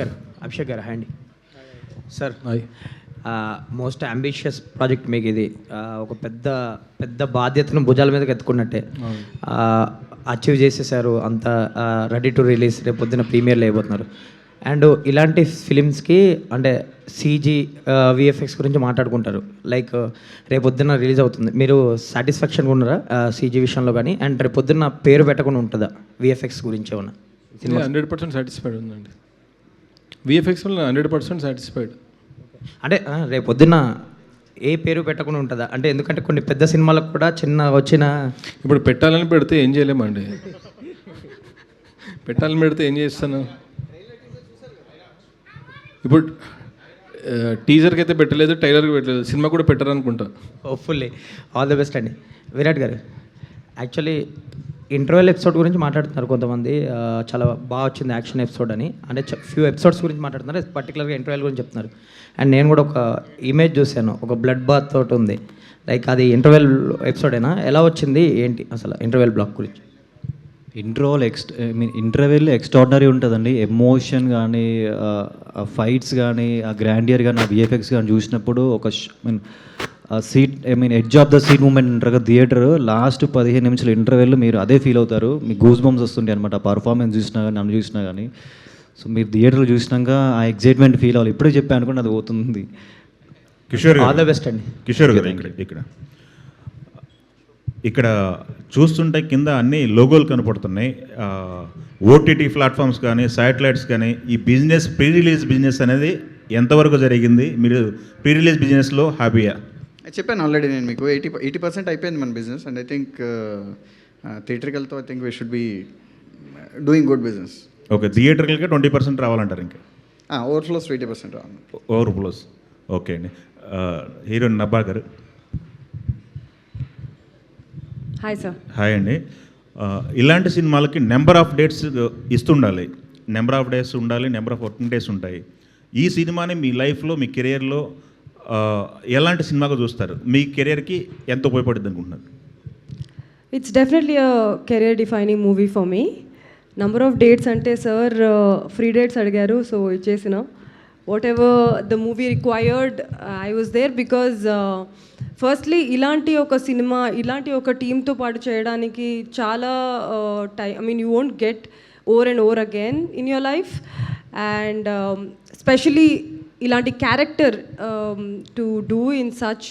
గారు హాయ్ అండి. సార్ మోస్ట్ అంబిషియస్ ప్రాజెక్ట్ మీకు ఇది, ఒక పెద్ద బాధ్యతను భుజాల మీదకి ఎత్తుకున్నట్టే. అచీవ్ చేసేసారు, అంత రెడీ టు రిలీజ్, రేపు పొద్దున్న ప్రీమియర్లు అయిపోతున్నారు. అండ్ ఇలాంటి ఫిలిమ్స్కి అంటే సీజీ విఎఫ్ఎక్స్ గురించి మాట్లాడుకుంటారు, లైక్ రేపొద్దున్న రిలీజ్ అవుతుంది, మీరు సాటిస్ఫాక్షన్గా ఉన్నారా సీజీ విషయంలో కానీ? అండ్ రేపొద్దున్న పేరు పెట్టకుండా ఉంటుందా విఎఫ్ఎక్స్ గురించి ఏమన్నా? 100% సాటిస్ఫైడ్ ఉందండి, విఎఫ్ఎక్స్ వల్ల 100% సాటిస్ఫైడ్. అంటే రేపొద్దున్న ఏ పేరు పెట్టకుండా ఉంటుందా అంటే? ఎందుకంటే కొన్ని పెద్ద సినిమాలకు కూడా చిన్న వచ్చిన ఇప్పుడు పెట్టాలని పెడితే ఏం చేయలేమండి, పెట్టాలని పెడితే ఏం చేస్తాను. ఇప్పుడు టీజర్కి అయితే పెట్టలేదు, ట్రైలర్కి పెట్టలేదు, సినిమా కూడా పెట్టారనుకుంటా. హోప్ఫుల్లీ ఆల్ ది బెస్ట్ అండి. విరాట్ గారు, యాక్చువల్లీ ఇంటర్వెల్ ఎపిసోడ్ గురించి మాట్లాడుతున్నారు కొంతమంది, చాలా బాగా వచ్చింది యాక్షన్ ఎపిసోడ్ అని. అంటే ఫ్యూ ఎపిసోడ్స్ గురించి మాట్లాడుతున్నారు, పర్టికులర్గా ఇంటర్వెల్ గురించి చెప్తున్నారు. అండ్ నేను కూడా ఒక ఇమేజ్ చూశాను, ఒక బ్లడ్ బాత్ తోటి ఉంది, లైక్ అది ఇంటర్వెల్ ఎపిసోడేనా? ఎలా వచ్చింది ఏంటి అసలు ఇంటర్వెల్ బ్లాక్ గురించి? ఇంటర్వెల్ ఎక్స్ట్రాడినరీ ఉంటుందండి. ఎమోషన్ కానీ, ఆ ఫైట్స్ కానీ, ఆ గ్రాండియర్ కానీ, ఆ విఎఫ్ఎక్స్ కానీ చూసినప్పుడు ఒక seat edge of the seat moment అంటారు కదా థియేటర్, లాస్ట్ 15 నిమిషాలు ఇంటర్వెల్ మీరు అదే ఫీల్ అవుతారు, మీకు గూస్ బంప్స్ వస్తుంటాయి అనమాట. ఆ పర్ఫార్మెన్స్ చూసినా కానీ, నన్ను చూసినా కానీ. సో మీరు థియేటర్లో చూసినాక ఆ ఎగ్జైట్మెంట్ ఫీల్ అవ్వాలి. ఇప్పుడే చెప్పాను అనుకోండి, అది పోతుంది. కిషోర్ ఆల్ ద బెస్ట్ అండి. కిషోర్ గారు, ఇక్కడ చూస్తుంటే కింద అన్ని లోగోలు కనపడుతున్నాయి. ఓటీటీ ప్లాట్ఫామ్స్ కానీ, శాటిలైట్స్ కానీ, ఈ బిజినెస్ ప్రీ రిలీజ్ బిజినెస్ అనేది ఎంతవరకు జరిగింది? మీరు ప్రీ రిలీజ్ బిజినెస్లో హ్యాపీయా? చెప్పాను ఆల్రెడీ నేను మీకు, 80% అయిపోయింది మన బిజినెస్. అండ్ ఐ థింక్ థియేటర్కల్తో I think we should be doing good business. Okay, థియేటర్కల్గా 20% రావాలంటారు ఇంకా? ఓవర్ఫ్లోస్ 20% రావాలి. ఓవర్ఫ్లోస్, ఓకే అండి. హీరోయిన్ నబ్బా గారు. Hi sir. హాయ్ అండి. ఇలాంటి సినిమాలకి నెంబర్ ఆఫ్ డేట్స్ ఇస్తుండాలి, నెంబర్ ఆఫ్ డేస్ ఉండాలి, నెంబర్ ఆఫ్ వర్కింగ్ డేస్ ఉంటాయి. ఈ సినిమాని మీ లైఫ్లో, మీ కెరియర్లో ఎలాంటి సినిమాగా చూస్తారు? మీ కెరియర్కి ఎంత ఉపయోగపడుతుంది అనుకుంటున్నారు? It's definitely a career defining movie for me. Number of dates అంటే సార్ ఫ్రీ డేట్స్ అడిగారు, సో ఇచ్చేసిన. Whatever the movie required I was there, because firstly ఇలాంటి ఒక సినిమా, ఇలాంటి ఒక టీంతో పాటు చేయడానికి చాలా I mean you won't get over and over again in your life. And specially ఇలాంటి character to do in such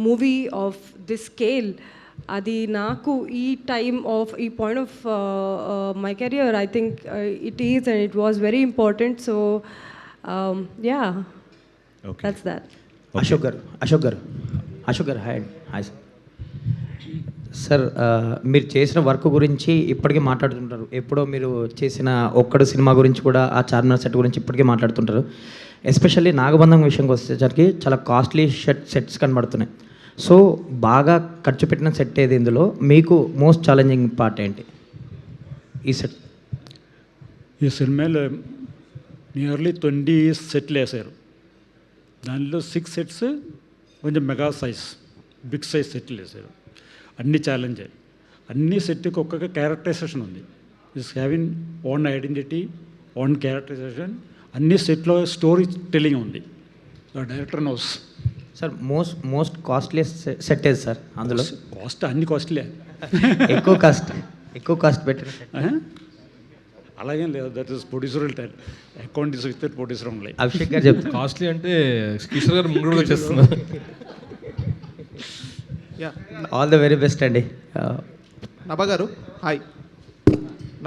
movie of this scale, అది నాకు ఈ టైమ్ ఆఫ్ ఈ point of my career I think it is and it was very important. So Yeah, Okay. that's that. Ashok garu hi sir. Sir మీరు చేసిన work గురించి ఇప్పటికీ మాట్లాడుతుంటారు. ఎప్పుడో మీరు చేసిన ఒక్కడు సినిమా గురించి కూడా, ఆ చార్మినార్ సెట్ గురించి ఇప్పటికీ మాట్లాడుతుంటారు. ఎస్పెషల్లీ నాగబంధం విషయంకి వచ్చేసరికి చాలా కాస్ట్లీ సెట్స్ కనబడుతున్నాయి. సో బాగా ఖర్చు పెట్టిన సెట్ ఏది, ఇందులో మీకు మోస్ట్ ఛాలెంజింగ్ పార్ట్ ఏంటి ఈ సెట్? ఈ సినిమాలో నియర్లీ 20 సెట్లు వేసారు. దానిలో 6 సెట్స్ కొంచెం మెగా సైజ్, బిగ్ సైజ్ సెట్లు వేసారు. అన్ని ఛాలెంజ్, అన్ని సెట్కి ఒక్కొక్క క్యారెక్టరైజేషన్ ఉంది. Is having own identity, own characterization. అన్ని సెట్లో స్టోరీ టెల్లింగ్ ఉంది. Director knows. Sir most costly set ఏది సార్? అందులో కాస్ట్ అన్ని కాస్ట్లీ. ఎక్కువ కాస్ట్ పెట్టిన సెట్ అలాగేం లేదు. దట్ ఈస్ ప్రొడ్యూసరల్ టైల్. Account is with producer only. Abhishek గారు చెప్తారు. కాస్ట్లీ అంటే కిషోర్ గారు ముందు వచ్చేస్తున్నారు. ఆల్ ద వెరీ బెస్ట్ అండి. నభా గారు హాయ్.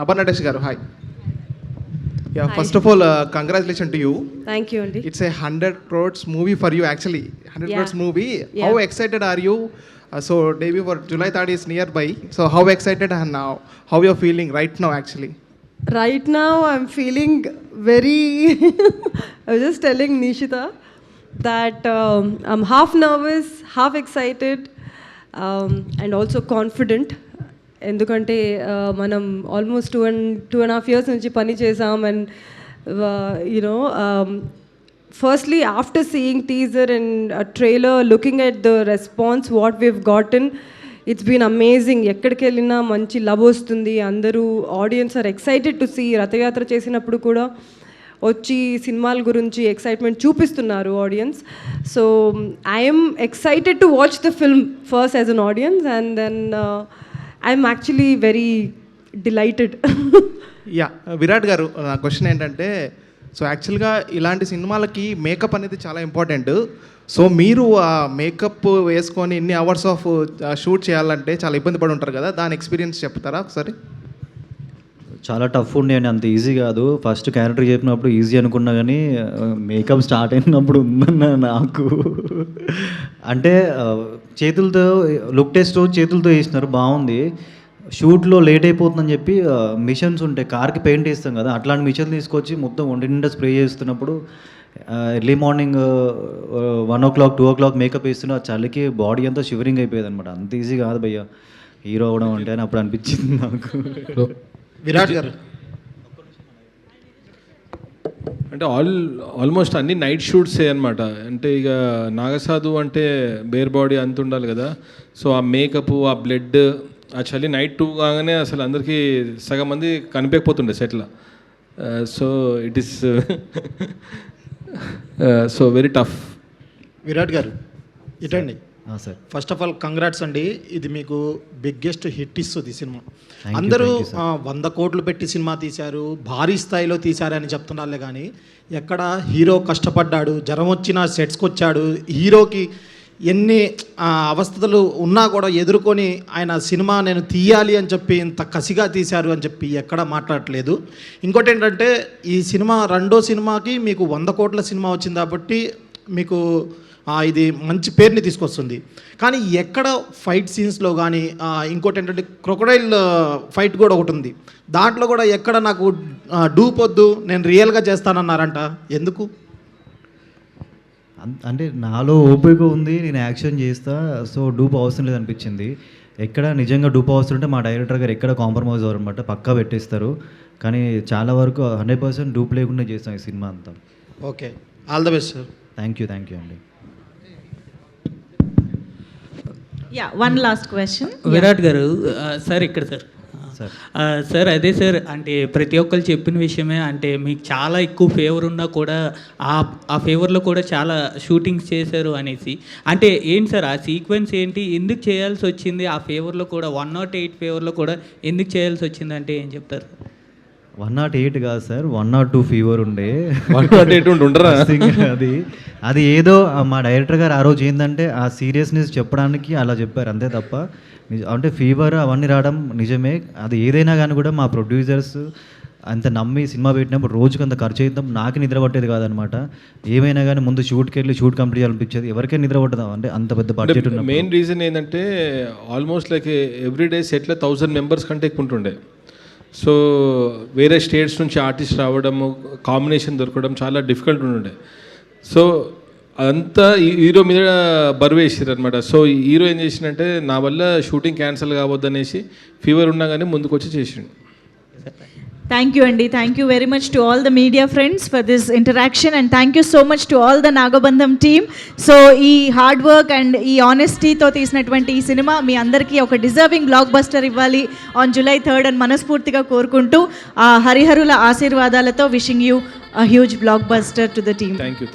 నభా నటేష్ గారు hi. Yeah, first of all, congratulations to you. Thank you, Andy. It's a 100 crores movie for you, actually. 100 crores movie. Yeah. How excited are you? So debut for July 3rd is nearby. So how excited and now how you're feeling right now, actually? Right now, I'm feeling very. I was just telling Nishita that I'm half nervous, half excited, and also confident. ఎందుకంటే మనం almost 2.5 years నుంచి పని చేసాం. And you know firstly after seeing teaser and trailer, looking at the response what we've gotten, it's been amazing. ఎక్కడికి వెళ్ళినా మంచి love వస్తుంది. అందరూ audience are excited to see. Rathayatra చేసినప్పుడు కూడా వచ్చి సినిమాల గురించి ఎక్సైట్మెంట్ చూపిస్తున్నారు audience. So I'm excited to watch the film first as an audience, and then I'm actually very delighted. Yeah Virat గారు, నా క్వశ్చన్ ఏంటంటే, సో యాక్చువల్గా ఇలాంటి సినిమాలకి మేకప్ అనేది చాలా ఇంపార్టెంట్. సో మీరు ఆ మేకప్ వేసుకొని ఇన్ని అవర్స్ ఆఫ్ షూట్ చేయాలంటే చాలా ఇబ్బంది పడి ఉంటారు కదా, దాని ఎక్స్పీరియన్స్ చెప్తారా ఒకసారి? చాలా టఫ్ ఉండే అండి, అంత ఈజీ కాదు. ఫస్ట్ క్యారెక్టర్ చెప్పినప్పుడు ఈజీ అనుకున్నా కానీ మేకప్ స్టార్ట్ అయినప్పుడు ఉందన్న నాకు. అంటే చేతులతో లుక్ టెస్ట్ చేతులతో వేసినారు, బాగుంది. షూట్లో లేట్ అయిపోతుందని చెప్పి మిషన్స్ ఉంటాయి, కార్కి పెయింట్ వేస్తాం కదా, అట్లాంటి మిషన్ తీసుకొచ్చి మొత్తం ఒంటి నిండా స్ప్రే చేస్తున్నప్పుడు early morning 1 o'clock 2 o'clock makeup వేస్తున్నా చలికి బాడీ అంతా షివరింగ్ అయిపోయేది అనమాట. అంత ఈజీ కాదు భయ్య హీరో అవ్వడం అంటే అని అప్పుడు అనిపించింది నాకు. విరాట్ గారు అంటే ఆల్మోస్ట్ అన్ని నైట్ షూట్సే అనమాట. అంటే ఇక నాగసాధు అంటే బేర్ బాడీ అంత ఉండాలి కదా. సో ఆ మేకప్, ఆ బ్లడ్, ఆ చలి నైట్ 2 కాగానే అసలు అందరికీ సగం మంది కనిపించకపోతుండే సెట్లో. So it is so very tough. Virat గారు ఇటండి sir. First of all congrats అండి. ఇది మీకు బిగ్గెస్ట్ హిట్ ఇస్తుంది సినిమా. అందరూ 100 కోట్లు పెట్టి సినిమా తీశారు, భారీ స్థాయిలో తీశారని చెప్తున్నారులే కానీ ఎక్కడ హీరో కష్టపడ్డాడు, జ్వరం వచ్చిన సెట్స్కి వచ్చాడు, హీరోకి ఎన్ని అవస్థలు ఉన్నా కూడా ఎదుర్కొని ఆయన సినిమా నేను తీయాలి అని చెప్పి ఇంత కసిగా తీశారు అని చెప్పి ఎక్కడ మాట్లాడట్లేదు. ఇంకోటి ఏంటంటే ఈ సినిమా రెండో సినిమాకి మీకు 100 కోట్ల సినిమా వచ్చింది కాబట్టి మీకు ఇది మంచి పేరుని తీసుకొస్తుంది. కానీ ఎక్కడ ఫైట్ సీన్స్లో కానీ ఇంకోటి ఏంటంటే క్రొకడైల్ ఫైట్ కూడా ఒకటి ఉంది, దాంట్లో కూడా ఎక్కడ నాకు డూప్ వద్దు నేను రియల్గా చేస్తానన్నారంట, ఎందుకు? అంటే నాలో ఓపిక ఉంది, నేను యాక్షన్ చేస్తా, సో డూప్ అవసరం లేదు అనిపించింది. ఎక్కడ నిజంగా డూప్ అవసరం ఉంటే మా డైరెక్టర్ గారు ఎక్కడ కాంప్రమైజ్ అవ్వరు అనమాట, పక్కా పెట్టేస్తారు. కానీ చాలా వరకు 100% డూప్ లేకుండా చేస్తాం ఈ సినిమా అంతా. Okay, all the best sir. Thank you అండి. Yeah, one last question. Virat గారు సార్ ఇక్కడ సార్ అదే సార్, అంటే ప్రతి ఒక్కరు చెప్పిన విషయమే, అంటే మీకు చాలా ఎక్కువ ఫేవర్ ఉన్నా కూడా ఆ ఫేవర్లో కూడా చాలా షూటింగ్స్ చేశారు అనేసి. అంటే ఏంటి సార్ ఆ సీక్వెన్స్ ఏంటి, ఎందుకు చేయాల్సి వచ్చింది? ఆ ఫేవర్లో కూడా 108 ఫేవర్లో కూడా ఎందుకు చేయాల్సి వచ్చింది అంటే ఏం చెప్తారు? 108 కాదు సార్, 102 ఫీవర్ ఉండే. 108 ఉండరా? అది ఏదో మా డైరెక్టర్ గారు ఆ రోజు ఏంటంటే ఆ సీరియస్నెస్ చెప్పడానికి అలా చెప్పారు అంతే తప్ప అంటే ఫీవర్ అవన్నీ రావడం నిజమే. అది ఏదైనా కానీ కూడా మా ప్రొడ్యూసర్స్ అంత నమ్మి సినిమా పెట్టినప్పుడు రోజుకి అంత ఖర్చు అవుతాం. నాకు నిద్ర పట్టేది కాదనమాట. ఏమైనా కానీ ముందు షూట్కి వెళ్ళి షూట్ కంప్లీట్ చేయాలనిపించేది. ఎవరికైనా నిద్ర పట్టదా అంటే అంత పెద్ద బడ్జెట్ ఉన్న. మెయిన్ రీజన్ ఏంటంటే ఆల్మోస్ట్ లైక్ ఎవ్రీడే సెట్లో 1000 మెంబర్స్ కంటే ఎక్కువ ఉంటుండే. సో వేరే స్టేట్స్ నుంచి ఆర్టిస్ట్ రావడము, కాంబినేషన్ దొరకడం చాలా డిఫికల్ట్ ఉంటుండే. సో అదంతా హీరో మీద బరువు వేసారు అనమాట. సో హీరో ఏం చేసిందంటే నా వల్ల షూటింగ్ క్యాన్సిల్ కావద్దనేసి ఫీవర్ ఉన్నా కానీ ముందుకు వచ్చి చేసిండు. Thank you, Andy. Thank you very much to all the media friends for this interaction, and thank you so much to all the Nagabandham team. So, ee hard work and ee honesty తో తీసినటువంటి ఈ cinema మీ అందరికీ ఒక deserving block buster ఇవ్వాలి on July 3rd అని మనస్ఫూర్తిగా కోరుకుంటూ ఆ హరిహరుల ఆశీర్వాదాలతో wishing you a huge blockbuster to the team. Thank you.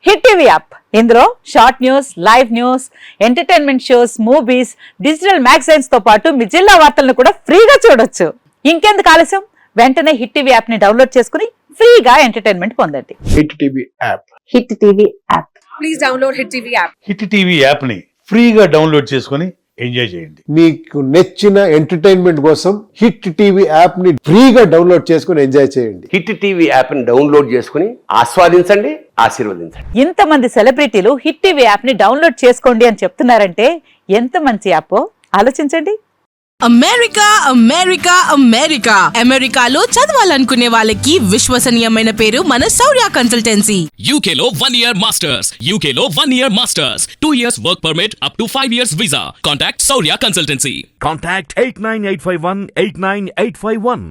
Hit TV app, ఇందులో short news, live news, entertainment shows, movies, digital magazines తో పాటు మీ జిల్లా వార్తలను కూడా ఫ్రీగా చూడొచ్చు. ఇంకెందుకు ఆలస్యం, వెంటనే హిట్ టీవీ యాప్ ని డౌన్లోడ్ చేసుకుని ఫ్రీగా ఎంటర్టైన్మెంట్ పొందండి. Hit TV app. Hit TV app. Please download hit TV app. Hit TV app ని ఫ్రీగా డౌన్లోడ్ చేసుకుని ఎంజాయ్ చేయండి. మీకు నచ్చిన ఎంటర్టైన్మెంట్ కోసం హిట్ టీవీ యాప్ ని ఫ్రీగా డౌన్లోడ్ చేసుకుని ఎంజాయ్ చేయండి. హిట్ టీవీ యాప్ ని డౌన్లోడ్ చేసుకుని ఆస్వాదించండి, ఆశీర్వదించండి. ఇంతమంది సెలబ్రిటీలు హిట్ టీవీ యాప్ ని డౌన్లోడ్ చేసుకోండి అని చెప్తున్నారంటే ఎంత మంచి యాప్ ఆలోచించండి. అమెరికా అమెరికా అమెరికా అమెరికాలో చదవాలనుకునే వాళ్ళకి విశ్వసనీయమైన పేరు మన శౌర్య కన్సల్టెన్సీ. యూకేలో 1 year మాస్టర్స్, యూకేలో 1 year masters, 2 years work permit, up to 5 years visa. Contact Shaurya consultancy. Contact 89851 89851.